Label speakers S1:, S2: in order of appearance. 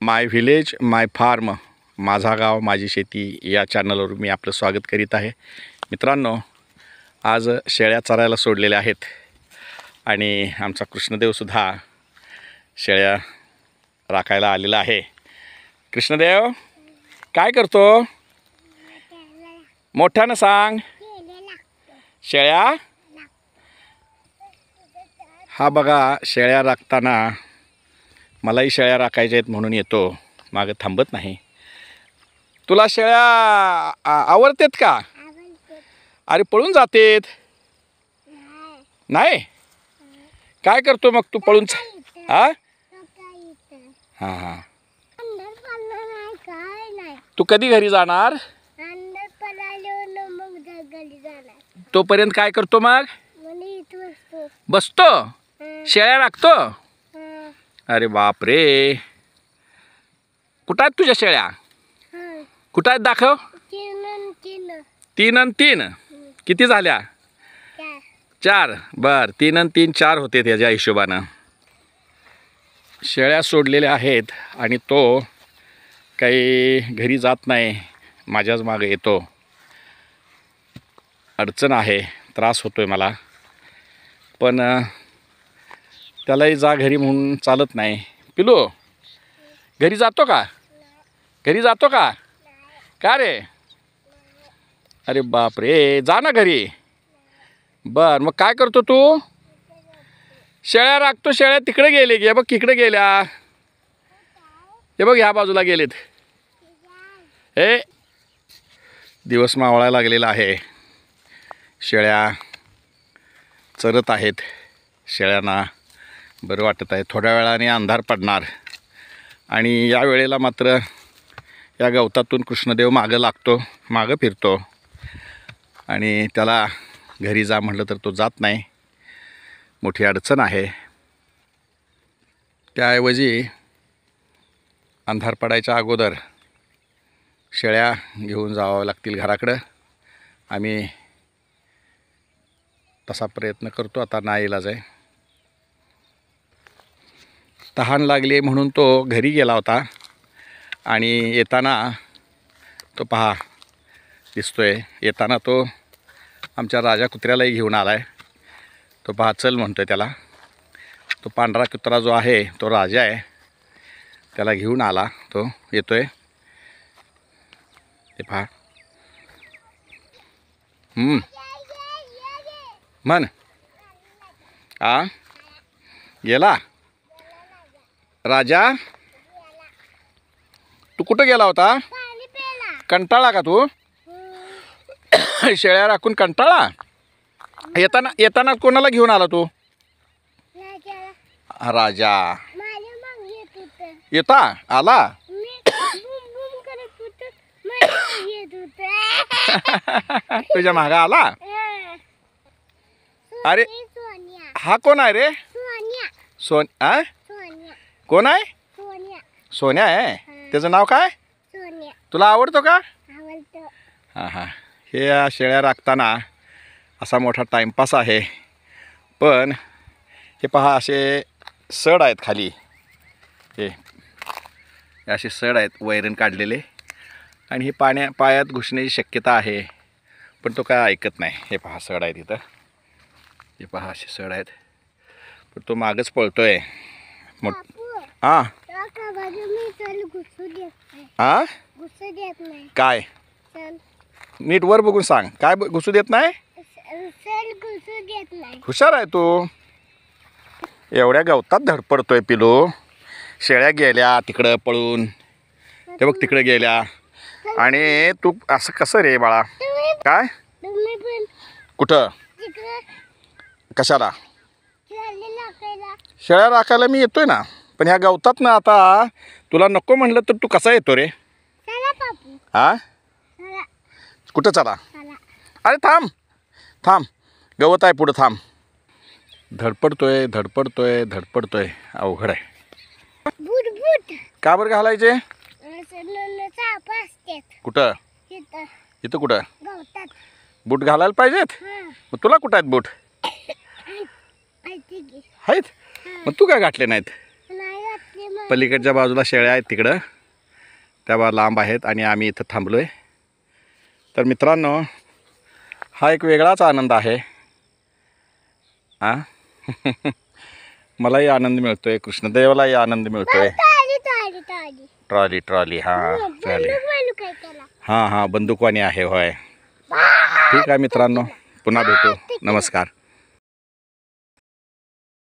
S1: माय village माय form, माझा गाव माझी शेती या चॅनलवर मी आपलं स्वागत करीत आहे. मित्रांनो, आज शेळ्या चरायला सोडलेल्या आहेत आणि आमचा कृष्णदेवसुद्धा शेळ्या राखायला आलेला आहे. कृष्णदेव काय करतो? मोठ्यानं सांग. शेळ्या. हा बघा, शेळ्या राखताना मलाही शेळ्या राखायच्या आहेत म्हणून येतो, मागं थांबत नाही. तुला शेळ्या आवडतात का? अरे पळून जातेत. नाही काय करतो मग तू पळून? हां हां, तू कधी घरी जाणार? तोपर्यंत काय करतो मग? बसतो, शेळ्या राखतो. अरे बाप रे, कुठं आहेत तुझ्या शेळ्या? कुठं आहेत दाखव. 3 आणि 3 किती झाल्या? 4. बर, 3 आणि 3 4 होते त्याच्या हिशोबानं. शेळ्या सोडलेल्या आहेत आणि तो काही घरी जात नाही, माझ्याच मागे येतो. अडचण आहे, त्रास होतोय मला, पण त्यालाही जा घरी म्हणून चालत नाही. पिलू घरी जातो का? घरी जातो का? का रे? अरे बाप रे, जा ना घरी. बर, मग काय करतो तू? शेळ्या राखतो. शेळ्या तिकडे गेले की बघ, इकडे गेल्या. हे बघ, ह्या बाजूला गेलेत. हे दिवस मावळायला लागलेला आहे, शेळ्या चरत आहेत. शेळ्यांना बरं वाटत आहे. थोड्या वेळाने अंधार पडणार आणि या वेळेला मात्र या गवतातून कृष्णदेव मागं लागतो, मागं फिरतो आणि त्याला घरी जा म्हटलं तर तो जात नाही. मोठी अडचण आहे. त्याऐवजी अंधार पडायच्या अगोदर शेळ्या घेऊन जावं लागतील घराकडं. आम्ही तसा प्रयत्न करतो, आता नाईलाज आहे. तहान लागली म्हणून तो घरी गेला होता आणि येताना तो पहा दिसतोय. येताना तो आमच्या राजा कुत्र्यालाही घेऊन आला आहे. तो पहा चल म्हणतोय त्याला. तो पांढरा कुत्रा जो आहे तो राजा आहे, त्याला घेऊन आला. तो येतोय, ते पहा. म्हण. गेला राजा. तू कुठं गेला होता? कंटाळा का तू? शेळ्या राखून कंटाळा? येताना कोणाला घेऊन आला तू? राजा. येता आला. तुझ्या मागा आला. अरे हा कोण आहे रे? कोण आहे? सोन्या आहे. त्याचं नाव काय? तुला आवडतो का? हां हां. हे शेळ्या राखताना असा मोठा टाईमपास आहे, पण हे पहा असे सड आहेत खाली. हे असे सड आहेत वैरण काढलेले आणि हे पायात घुसण्याची शक्यता आहे, पण तो काय ऐकत नाही. हे पहा सड आहेत इथं. हे पहा असे सड आहेत, पण तो मागच पळतोय. हां हां, काय नीट वर बघून सांग. काय घुसू देत नाही? हुशार आहे तू. एवढ्या गवतात धडपडतोय पिलू. शेळ्या गेल्या तिकडं पळून, ते बघ तिकडे गेल्या. आणि तू असं कसं रे बाळा? काय कुठं कशाला? शेळ्या राखायला मी येतोय ना, पण ह्या गवतात ना आता तुला नको म्हणलं तर तू कसा येतो रे? हा कुठं चला? अरे थांब थांब, गवत आहे पुढं, थांब. धडपडतोय धडपडतोय धडपडतोय, अवघड आहे. का बरं घालायचे? कुठं? इथं कुठं? बूट घालायला पाहिजेत. मग तुला कुठं आहेत बूट? आहेत. मग तू काय घातले नाहीत? पलीकडच्या बाजूला शेळ्या आहेत तिकडं, त्या लांब आहेत आणि आम्ही इथं थांबलो आहे. तर मित्रांनो, हा एक वेगळाच आनंद आहे. मलाही आनंद मिळतोय, कृष्णदेवालाही आनंद मिळतोय. ट्रॉली हां चालेल. हां बंदूकवाणी आहे होय. ठीक आहे मित्रांनो, पुन्हा भेटू. नमस्कार.